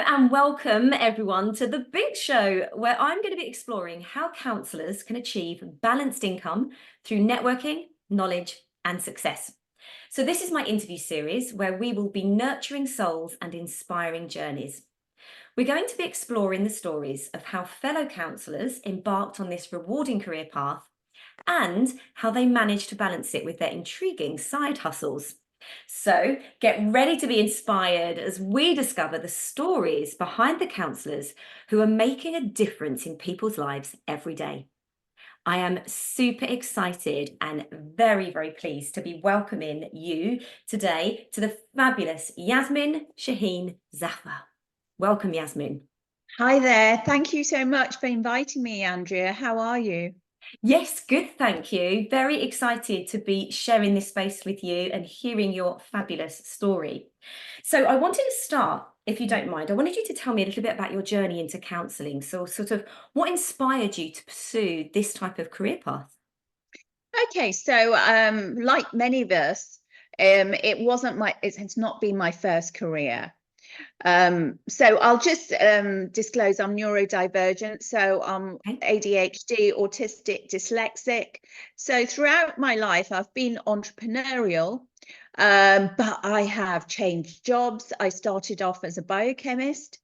and welcome everyone to the Binks Show, where I'm going to be exploring how counsellors can achieve balanced income through networking, knowledge, and success. So this is my interview series where we will be nurturing souls and inspiring journeys. We're going to be exploring the stories of how fellow counsellors embarked on this rewarding career path and how they managed to balance it with their intriguing side hustles. So get ready to be inspired as we discover the stories behind the counsellors who are making a difference in people's lives every day. I am super excited and very, very pleased to be welcoming you today to the fabulous Yasmin, Shaheen, Zaffar. Welcome, Yasmin. Hi there. Thank you so much for inviting me, Andrea. How are you? Yes, good, thank you. Very excited to be sharing this space with you and hearing your fabulous story. So I wanted to start, if you don't mind, I wanted you to tell me a little bit about your journey into counselling. So sort of what inspired you to pursue this type of career path? Okay, so like many of us, it's not been my first career. So I'll just disclose I'm neurodivergent, so I'm Okay. ADHD, autistic, dyslexic. So throughout my life, I've been entrepreneurial, but I have changed jobs. I started off as a biochemist.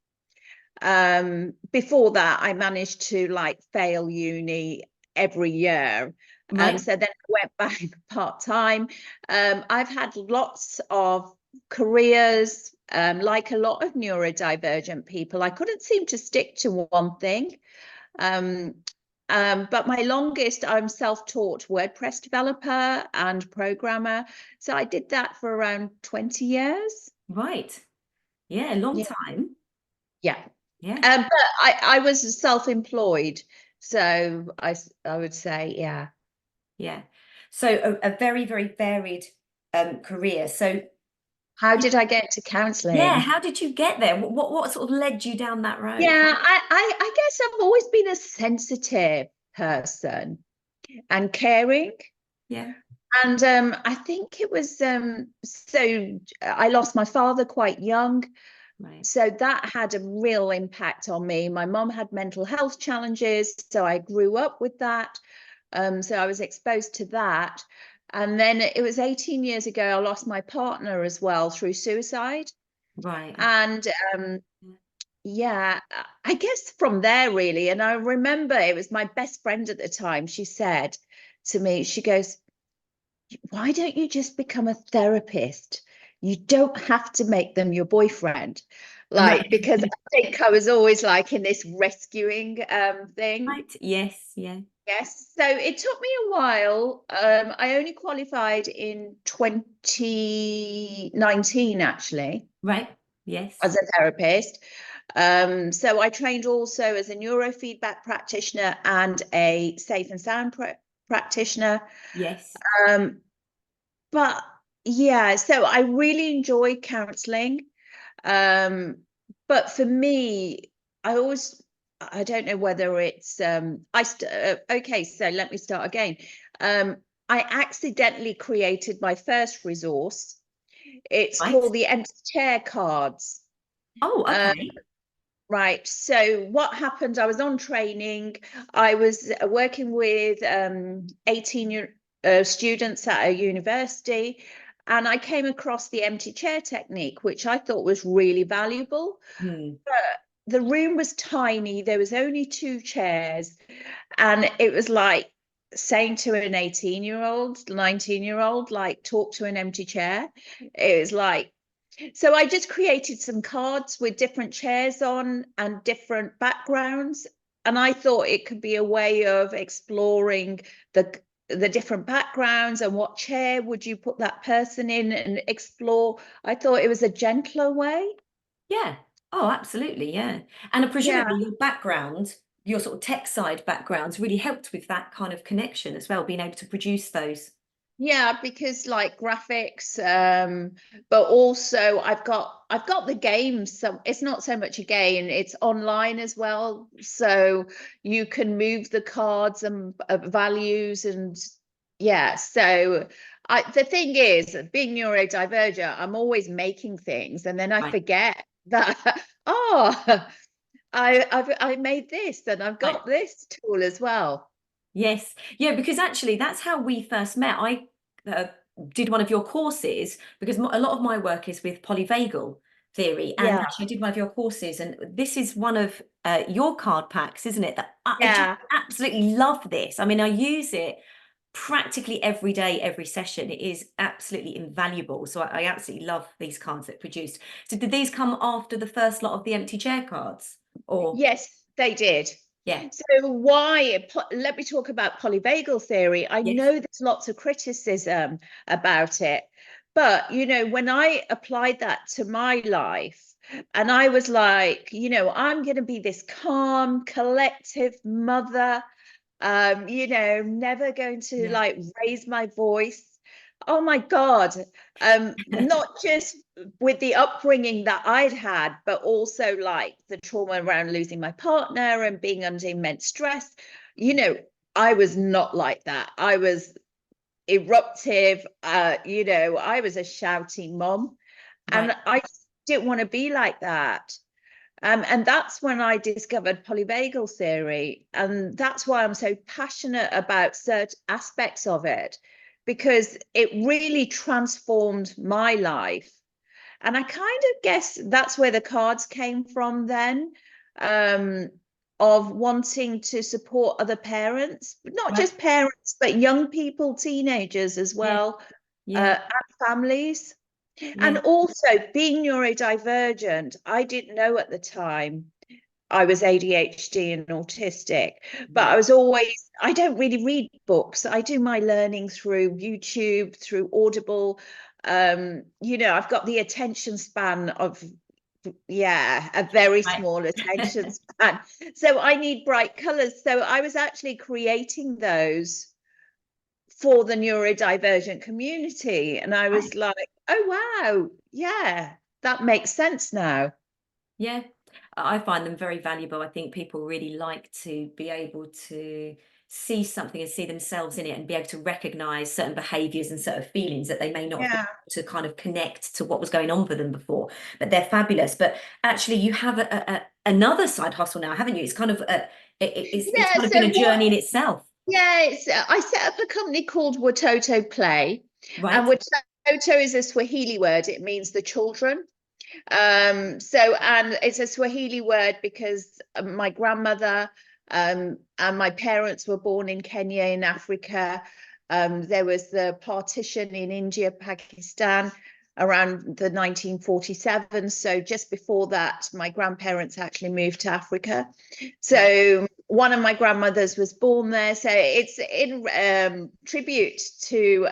Before that, I managed to fail uni every year. Right. So then I went back part-time. I've had lots of careers, like a lot of neurodivergent people. I couldn't seem to stick to one thing. But my longest, I'm self-taught WordPress developer and programmer. So I did that for around 20 years. Right. Yeah, a long Yeah. time. Yeah. Yeah. But I was self-employed, so I would say, yeah. Yeah. So a very, very varied career. So How did I get into yeah, counselling? how did you get there? What sort of led you down that road? Yeah, I guess I've always been a sensitive person and caring. Yeah. And I think it was so I lost my father quite young. Right. So that had a real impact on me. My mum had mental health challenges, so I grew up with that. So I was exposed to that. And then it was 18 years ago, I lost my partner as well through suicide. Right. And yeah, I guess from there, really. And I remember it was my best friend at the time. She said to me, she goes, why don't you just become a therapist? You don't have to make them your boyfriend. Right. Because I think I was always like in this rescuing thing. Right. Yes. Yeah. Yes, so it took me a while. I only qualified in 2019, actually, Right. Yes. as a therapist. So I trained also as a neurofeedback practitioner and a safe and sound practitioner. Yes. Um, but yeah, so I really enjoy counselling. But for me, I don't know whether it's okay, so let me start again. I accidentally created my first resource. It's Right. called the empty chair cards. Oh, Um, okay. right. So what happened? I was on training. I was working with 18 students at a university, and I came across the empty chair technique, which I thought was really valuable. Hmm. The room was tiny. There was only two chairs, and it was like saying to an 18-year-old, 19-year-old, like talk to an empty chair. It was like, so I just created some cards with different chairs on and different backgrounds, and I thought it could be a way of exploring the different backgrounds and what chair would you put that person in and explore. I thought it was a gentler way. Yeah. Oh, absolutely. Yeah. And Yeah. presumably your background, your sort of tech side backgrounds really helped with that kind of connection as well, being able to produce those. Yeah, because like graphics, but also I've got the games. So it's not so much a game; it's online as well. So you can move the cards and values, and yeah. So the thing is, being neurodivergent, I'm always making things, and then I Right. forget that oh, I made this, and I've Right. got this tool as well. Yes. Yeah, because actually that's how we first met. I did one of your courses because a lot of my work is with polyvagal theory. And Yeah, actually I did one of your courses, and this is one of your card packs, isn't it? That I just yeah. absolutely love this. I mean, I use it practically every day, every session. It is absolutely invaluable. So I absolutely love these cards that produced. So did these come after the first lot of the empty chair cards? Or Yes, they did. yeah, So let me talk about polyvagal theory. I yes, know there's lots of criticism about it, but when I applied that to my life, and I was like, I'm going to be this calm, collective mother, never going to yeah, like raise my voice. Oh my God. Not just with the upbringing that I'd had, but also like the trauma around losing my partner and being under immense stress. You know, I was not like that. I was eruptive. I was a shouting mom, right, and I didn't want to be like that. And that's when I discovered polyvagal theory. And that's why I'm so passionate about certain aspects of it, because it really transformed my life. And I kind of guess that's where the cards came from then, um, of wanting to support other parents, but not right, just parents, but young people, teenagers as yeah, well, yeah, and families. And yeah, also being neurodivergent, I didn't know at the time I was ADHD and autistic, but right, I don't really read books. I do my learning through YouTube, through Audible. I've got the attention span of, yeah, a very right. small attention span. So I need bright colors. So I was actually creating those for the neurodivergent community. And I Right. was like, oh, wow, yeah, that makes sense now. Yeah, I find them very valuable. I think people really like to be able to see something and see themselves in it and be able to recognize certain behaviors and certain feelings that they may not have been Yeah. able to kind of connect to what was going on for them before. But they're fabulous. But actually, you have another side hustle now, haven't you? It's kind of it's Yeah. kind of been So a journey in itself, yeah, I set up a company called Watoto Play, and right? Watoto is a Swahili word. It means the children. And it's a Swahili word because my grandmother and my parents were born in Kenya in Africa. There was the partition in India, Pakistan around the 1947. So just before that, my grandparents actually moved to Africa. Right. So one of my grandmothers was born there. So it's in tribute to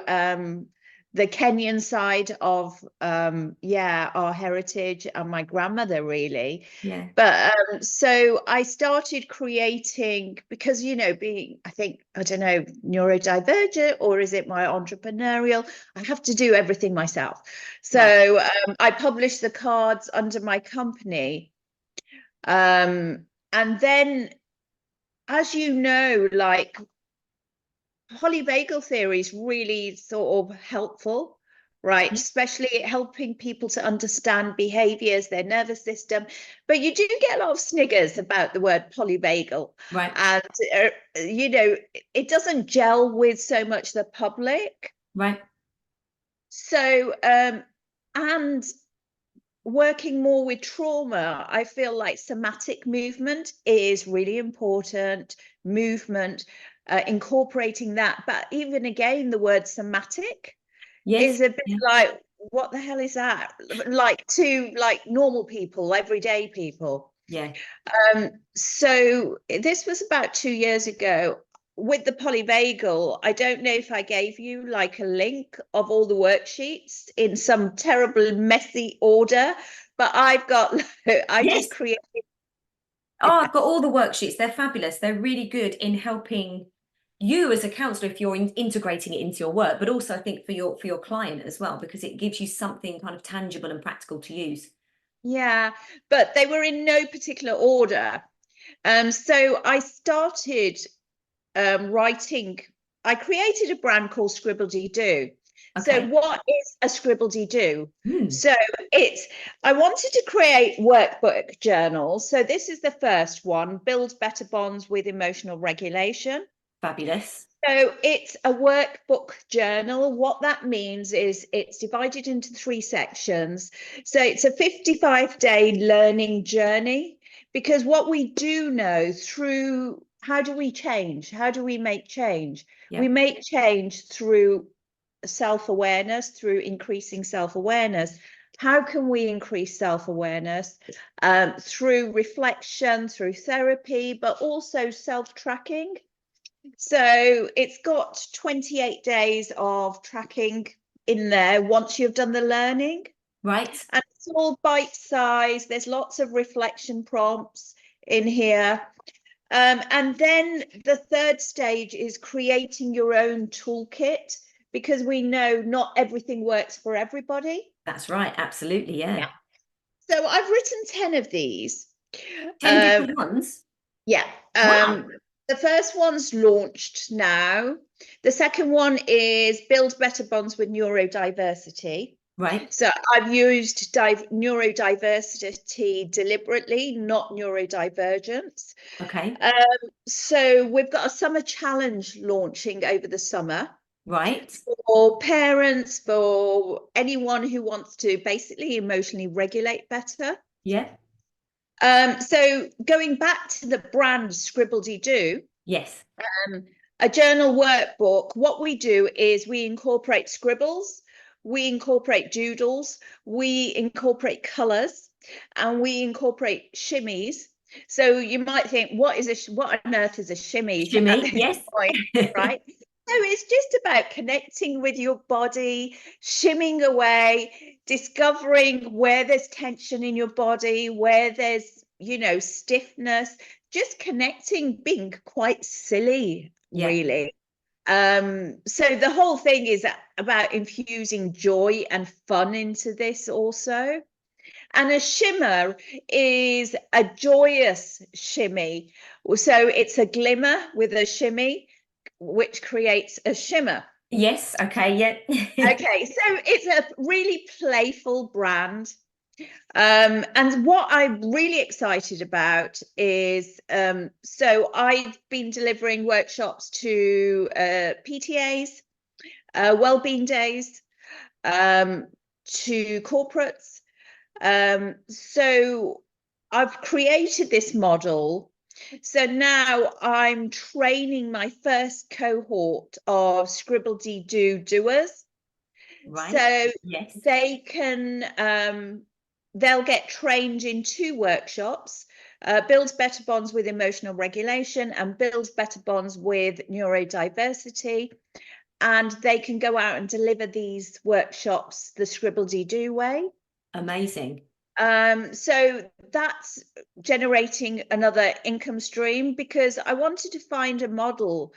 the Kenyan side of our heritage and my grandmother really. Yeah. But so I started creating because being I don't know, neurodivergent, or is it my entrepreneurial? I have to do everything myself. Right. So I published the cards under my company. And then, as you know, like polyvagal theory is really sort of helpful, right? Yeah. Especially helping people to understand behaviors, their nervous system. But you do get a lot of sniggers about the word polyvagal. Right. And, it doesn't gel with so much the public. Right. So, and working more with trauma, I feel like somatic movement is really important. Movement, incorporating that. But even again, the word somatic Yes. is a bit Yeah. like, what the hell is that? Like to like normal people, everyday people. Yeah. So this was about 2 years ago. With the polyvagal, I don't know if I gave you like a link of all the worksheets in some terrible, messy order, but I Yes. just created. Oh, I've got all the worksheets. They're fabulous. They're really good in helping you as a counselor if you're integrating it into your work, but also I think for your client as well, because it gives you something kind of tangible and practical to use. Yeah, but they were in no particular order. So I started writing. I created a brand called Scribble Dee Doo. So Okay. what is a scribble-dee-doo? Hmm. So I wanted to create workbook journals. So this is the first one, Build Better Bonds with Emotional Regulation. Fabulous. So it's a workbook journal. What that means is it's divided into 3 sections. So it's a 55-day learning journey, because what we do know through, how do we change? How do we make change? Yeah. We make change through self-awareness, through increasing self-awareness. How can we increase self-awareness? Through reflection, through therapy, but also self-tracking. So it's got 28 days of tracking in there once you've done the learning. Right. And it's all bite-sized. There's lots of reflection prompts in here. And then the third stage is creating your own toolkit, because we know not everything works for everybody. That's right. Absolutely. Yeah. Yeah. So I've written 10 of these. 10 different ones. Yeah. Wow. The first one's launched now. The second one is Build Better Bonds with Neurodiversity. Right. So I've used neurodiversity deliberately, not neurodivergence. Okay. So we've got a summer challenge launching over the summer Right. for parents, for anyone who wants to basically emotionally regulate better. Yeah. So going back to the brand Scribble-dee-doo, Yes. a journal workbook, what we do is we incorporate scribbles, we incorporate doodles, we incorporate colors, and we incorporate shimmies. So you might think, what on earth is a shimmy at Shimmy. this Yes. point, right? So it's just about connecting with your body, shimming away, discovering where there's tension in your body, where there's, stiffness, just connecting, being quite silly, Yeah. really. So the whole thing is about infusing joy and fun into this also. And a shimmer is a joyous shimmy. So it's a glimmer with a shimmy, which creates a shimmer. Yes. Okay. Yeah. Okay, so it's a really playful brand. And what I'm really excited about is, so I've been delivering workshops to PTAs, wellbeing days, to corporates. So I've created this model. So now I'm training my first cohort of Scribble-dee-doo doers. Right. So Yes. they can, they'll get trained in 2 workshops, Build Better Bonds with Emotional Regulation and Build Better Bonds with Neurodiversity. And they can go out and deliver these workshops the Scribble-dee-doo way. Amazing. So that's generating another income stream, because I wanted to find a model,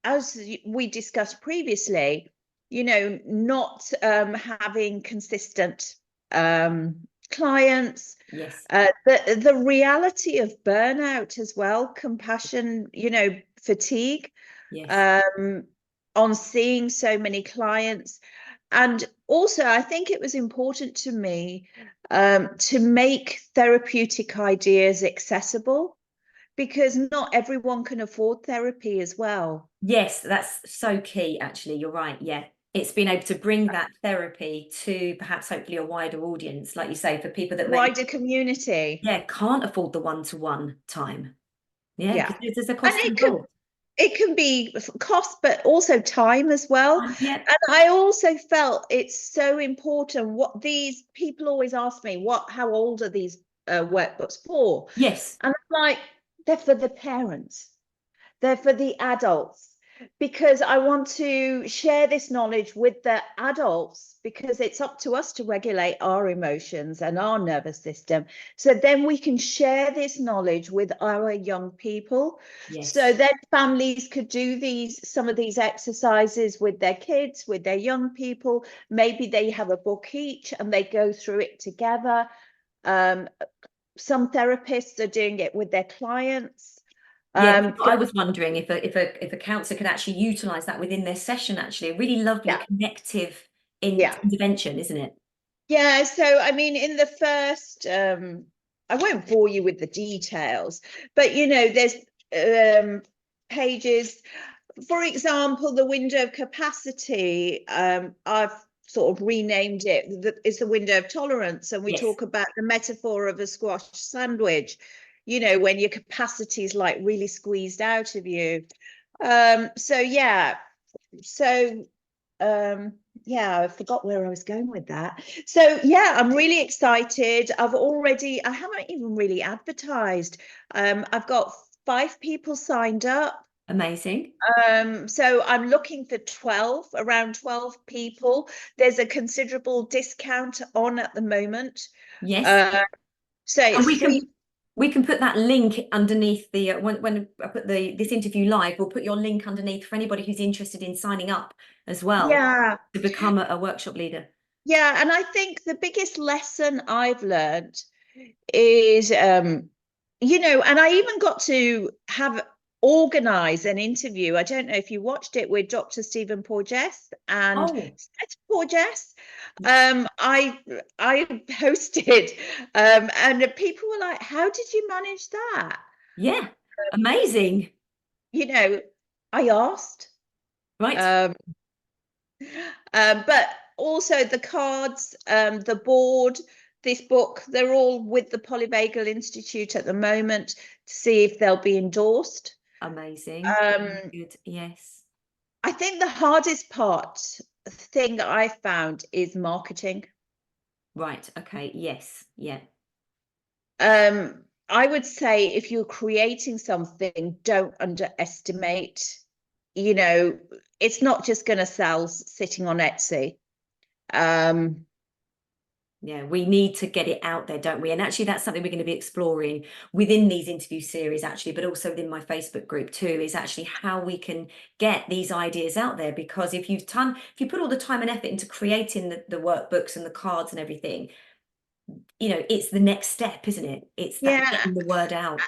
as we discussed previously, not having consistent clients, Yes. the reality of burnout as well, compassion, fatigue, Yes. on seeing so many clients. And also, I think it was important to me to make therapeutic ideas accessible, because not everyone can afford therapy as well. Yes. That's so key, actually. You're right. Yeah. It's been able to bring that therapy to perhaps hopefully a wider audience, like you say, for people that maybe, Wider community. yeah, can't afford the one-to-one time. Yeah, Yeah. because there's a And cost involved. it can be cost, but also time as well. Yeah. And I also felt it's so important. What these people always ask me, how old are these workbooks for? Yes. And I'm like, they're for the parents, they're for the adults, because I want to share this knowledge with the adults, because it's up to us to regulate our emotions and our nervous system. So then we can share this knowledge with our young people. Yes. So then families could do some of these exercises with their kids, with their young people. Maybe they have a book each and they go through it together. Some therapists are doing it with their clients. Yeah, I Don't, was wondering if a counsellor could actually utilize that within their session, actually. A really lovely yeah, connective yeah. intervention, isn't it? Yeah, so I mean, in the first, I won't bore you with the details, but there's pages. For example, the window of capacity, I've sort of renamed it. It's the window of tolerance, and we Yes. talk about the metaphor of a squash sandwich. When your capacity is like really squeezed out of you. So yeah, so yeah, I forgot where I was going with that. So yeah, I'm really excited. I haven't even really advertised. I've got 5 people signed up. Amazing. So I'm looking for around 12 people. There's a considerable discount on at the moment. Yes. Uh, so And it's free. we can put that link underneath the when I put this interview live, we'll put your link underneath for anybody who's interested in signing up as well Yeah, to become a workshop leader. yeah. And I think the biggest lesson I've learned is and I even got to have organize an interview. I don't know if you watched it, with Dr. Stephen Porges and Oh, Seth Porges. yes. I hosted, and people were like, how did you manage that? Yeah. Amazing. you know I asked. Right. um, but also the cards, the board, this book, they're all with the Polyvagal Institute at the moment to see if they'll be endorsed. Amazing. Um, Good. Yes. I think the hardest thing that I found is marketing. Right. Okay. Yes. Yeah. I would say if you're creating something, don't underestimate, you know, it's not just going to sell sitting on Etsy. Um, Yeah, we need to get it out there, don't we? And actually, that's something we're going to be exploring within these interview series, actually, but also within my Facebook group too, is actually how we can get these ideas out there. Because if you put all the time and effort into creating the workbooks and the cards and everything, it's the next step, isn't it? It's that yeah. getting the word out.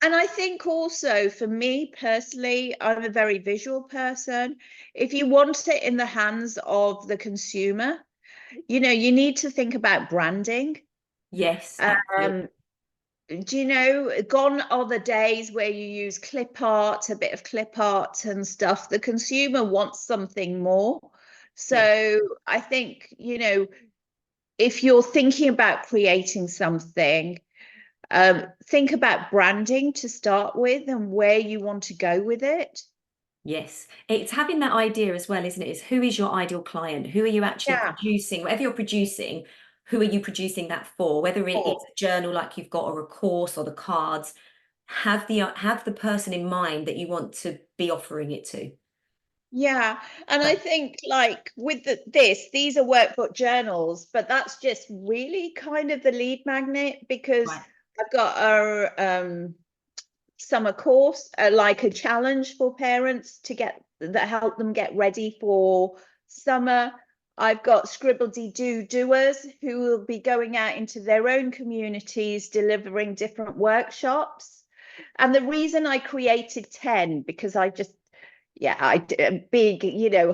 And I think also for me personally, I'm a very visual person. If you want it in the hands of the consumer, you need to think about branding. Yes, Um, absolutely. gone are the days where you use clip art, a bit of clip art and stuff. The consumer wants something more. Yes. So I think, if you're thinking about creating something, think about branding to start with and where you want to go with it. Yes, it's having that idea as well, isn't it? Is who is your ideal client? Who are you actually Yeah. producing? Whatever you're producing, who are you producing that for? Whether it's a journal like you've got or a course or the cards, have the person in mind that you want to be offering it to. Yeah, and I But think like with these are workbook journals, but that's just really kind of the lead magnet, because right, I've got a summer course, like a challenge for parents to get that help them get ready for summer. I've got scribbledy doers who will be going out into their own communities delivering different workshops. And the reason I created 10, because I just, yeah, big,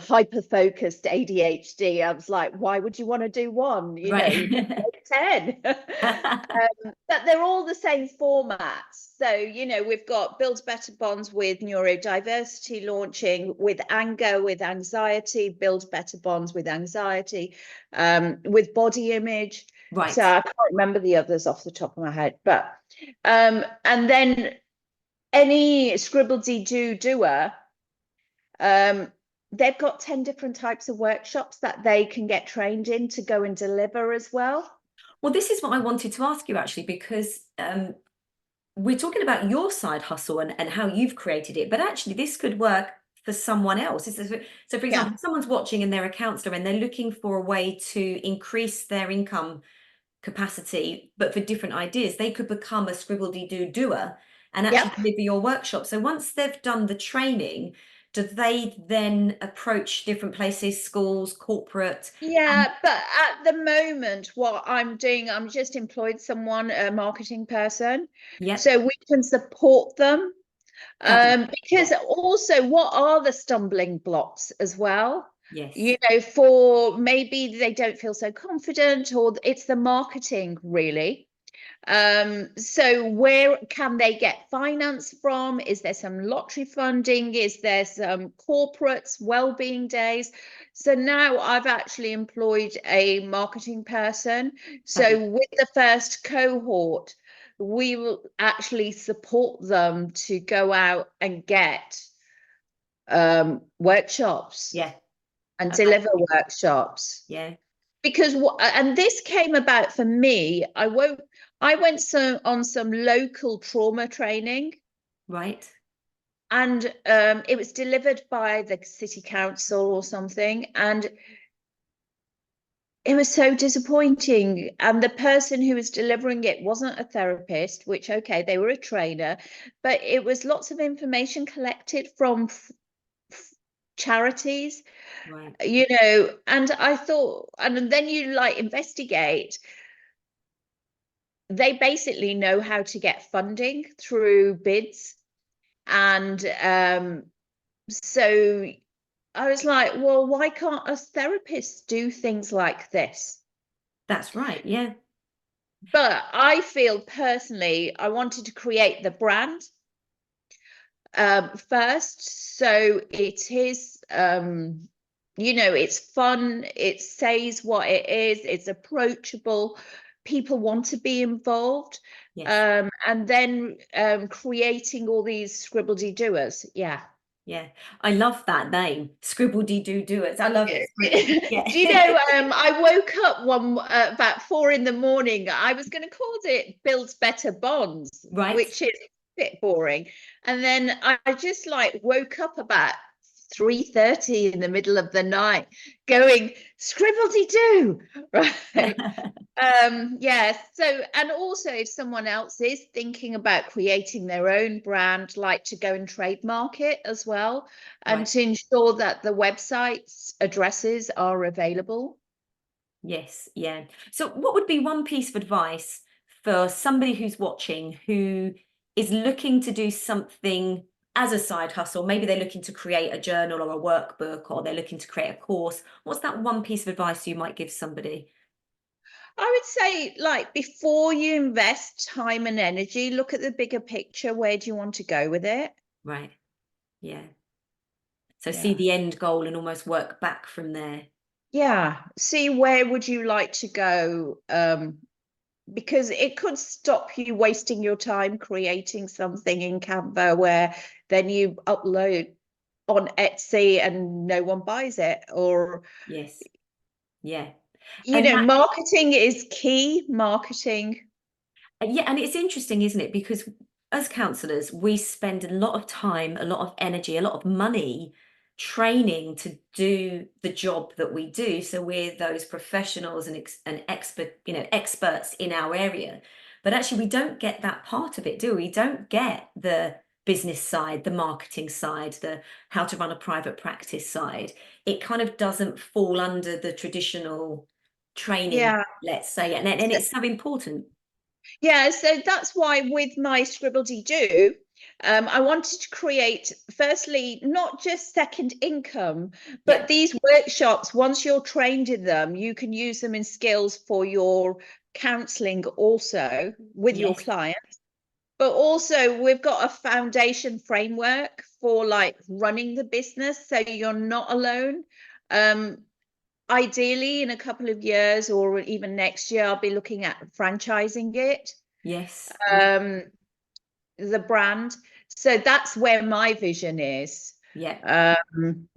hyper focused ADHD. I was like, why would you want to do one? You can right. make 10. But they're all the same formats. So, we've got Build Better Bonds with neurodiversity launching, with anger, with anxiety, Build Better Bonds with anxiety, with body image. So Right. I can't remember the others off the top of my head. But and then any scribbledy doer, um, they've got 10 different types of workshops that they can get trained in to go and deliver as well. Well, this is what I wanted to ask you actually, because we're talking about your side hustle and how you've created it, but actually this could work for someone else. So, for Yeah. example, if someone's watching and they're a counselor and they're looking for a way to increase their income capacity, but for different ideas, they could become a scribble-dee-doo doer and actually Yep. deliver your workshop. So once they've done the training, do they then approach different places, schools, corporate? And Yeah, but at the moment, what I'm doing, I'm just employed someone, a marketing person, yeah, so we can support them. Because also, what are the stumbling blocks as well? Yes. You know, for maybe they don't feel so confident, or it's the marketing really. So where can they get finance from? Is there some lottery funding? Is there some corporates, well-being days? So now I've actually employed a marketing person. So with the first cohort, we will actually support them to go out and get workshops Yeah. and deliver workshops. Yeah. Because and this came about for me. I went on some local trauma training, Right. and it was delivered by the city council or something, and it was so disappointing. And the person who was delivering it wasn't a therapist, which, okay, they were a trainer, but it was lots of information collected from charities, Right. you know. And I thought, and then you like investigate, they basically know how to get funding through bids. And so I was like, well, why can't us therapists do things like this? That's right. Yeah. But I feel personally, I wanted to create the brand first. So it is, you know, it's fun, it says what it is, it's approachable, people want to be involved. Yes. And then creating all these scribbledy doers. Yeah. Yeah. I love that name. Scribbledy doo doers. I love it. It's brilliant. Yeah. Do you know, I woke up about 4 in the morning. I was going to call it Builds Better Bonds, Right. which is a bit boring. And then I just like woke up about 3:30 in the middle of the night going, scribbledy doo. Right. Yeah, so, and also if someone else is thinking about creating their own brand, like to go and trademark it as well, and Right. to ensure that the website's addresses are available. Yes. Yeah. So what would be one piece of advice for somebody who's watching who is looking to do something as a side hustle? Maybe they're looking to create a journal or a workbook, or they're looking to create a course. What's that one piece of advice you might give somebody? I would say, like, before you invest time and energy, look at the bigger picture. Where do you want to go with it? Right. Yeah. So see Yeah. the end goal and almost work back from there. Yeah. See, where would you like to go? Because it could stop you wasting your time creating something in Canva where then you upload on Etsy and no one buys it. Or, Yes. Yeah. you And know, that, marketing is key. Marketing. yeah, and it's interesting, isn't it? Because as counselors, we spend a lot of time, a lot of energy, a lot of money training to do the job that we do. So we're those professionals and expert, experts in our area. But actually, we don't get that part of it, do we? We don't get the business side, the marketing side, the how to run a private practice side. It kind of doesn't fall under the traditional training, Yeah. let's say, and it's so important. Yeah, so that's why with my scribbledy doo, I wanted to create, firstly, not just second income, Yeah. but these workshops, once you're trained in them, you can use them in skills for your counselling also with your Yes. clients. But also, we've got a foundation framework for like running the business, so you're not alone. Um, Ideally, in a couple of years or even next year, I'll be looking at franchising it, Yes. Yeah. um, the brand. So that's where my vision is. Yeah. Um,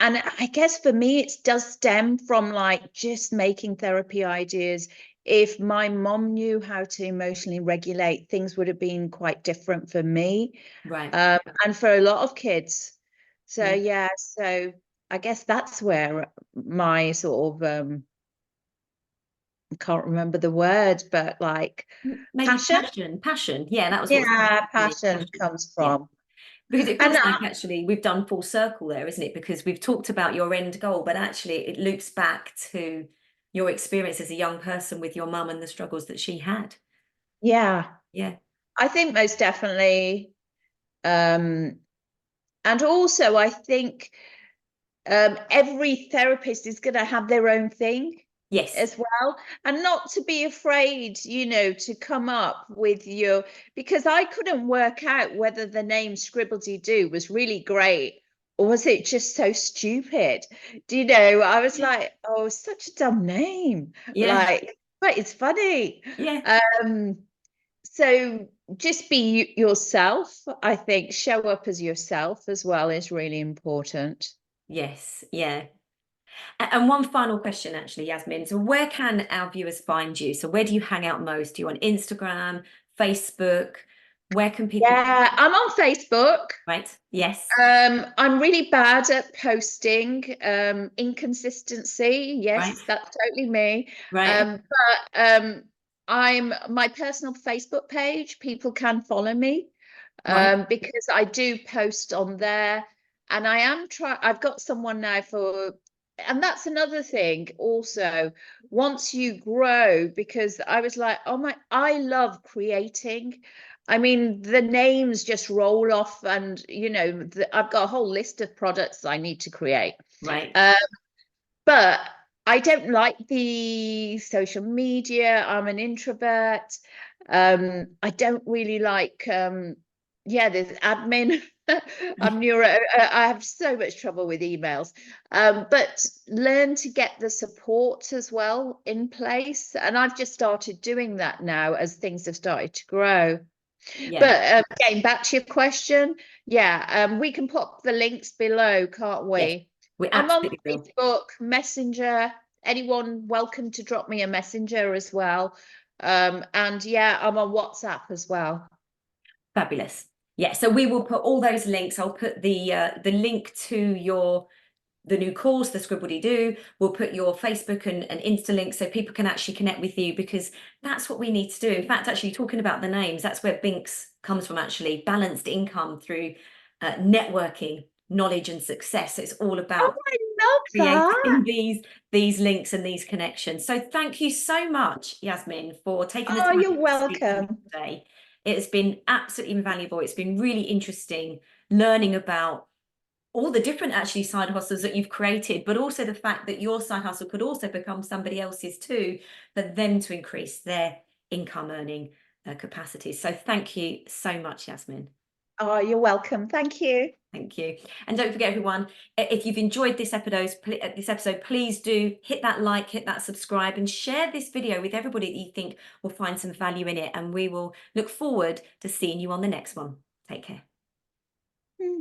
and I guess for me, it does stem from like just making therapy ideas. If my mom knew how to emotionally regulate, things would have been quite different for me, Right. and for a lot of kids. So Yeah. yeah, so I guess that's where my sort of I can't remember the word, but like Maybe passion. passion. Passion. Yeah, that was what was coming Yeah, to me. passion Passion. comes Yeah. from. Because it And feels like actually we've done full circle there, isn't it? Because we've talked about your end goal, but actually it loops back to your experience as a young person with your mum and the struggles that she had. yeah, Yeah. I think most definitely. And also, I think every therapist is going to have their own thing Yes. as well, and not to be afraid, you know, to come up with your, because I couldn't work out whether the name Scribbledy Doo was really great or was it just so stupid. Do you know, I was like, oh, such a dumb name, Yeah. like, but it's funny. Yeah. So just be yourself. I think show up as yourself as well is really important. Yes. Yeah. And one final question, actually, Yasmin. So, where can our viewers find you? So, where do you hang out most? Do you on Instagram, Facebook? Where can people? Yeah, I'm on Facebook. Right. Yes. I'm really bad at posting, inconsistency. Right. Yes, that's totally me. Right. But I'm my personal Facebook page. People can follow me, Right. because I do post on there, and I am try. I've got someone now for, and that's another thing. Also, once you grow, because I was like, oh my, I love creating. I mean, the names just roll off, and you know, I've got a whole list of products I need to create. Right. Um, but I don't like the social media. I'm an introvert. I don't really like, yeah, there's admin. I'm neuro. I have so much trouble with emails. But learn to get the support as well in place, and I've just started doing that now as things have started to grow. Yeah. But getting back to your question, yeah, we can put the links below, can't Yes. we? We I'm on absolutely will. Facebook, Messenger. Anyone welcome to drop me a messenger as well. And yeah, I'm on WhatsApp as well. Fabulous. Yeah. So we will put all those links. I'll put the link to the new course, the Scribbledy Doo. We'll put your Facebook and Insta links so people can actually connect with you, because that's what we need to do. In fact, actually talking about the names, that's where Binks comes from, actually. Balanced income through networking, knowledge and success. So it's all Oh, about I love that. creating these links and these connections. So thank you so much, Yasmin, for taking the Oh, time you're to speak to me welcome. today. It has been absolutely invaluable. It's been really interesting learning about all the different actually side hustles that you've created, but also the fact that your side hustle could also become somebody else's too, for them to increase their income earning capacities. So thank you so much, Yasmin. Oh, you're welcome. Thank you. Thank you. And don't forget, everyone, if you've enjoyed this episode, please do hit that like, hit that subscribe, and share this video with everybody that you think will find some value in it. And we will look forward to seeing you on the next one. Take care. Mm.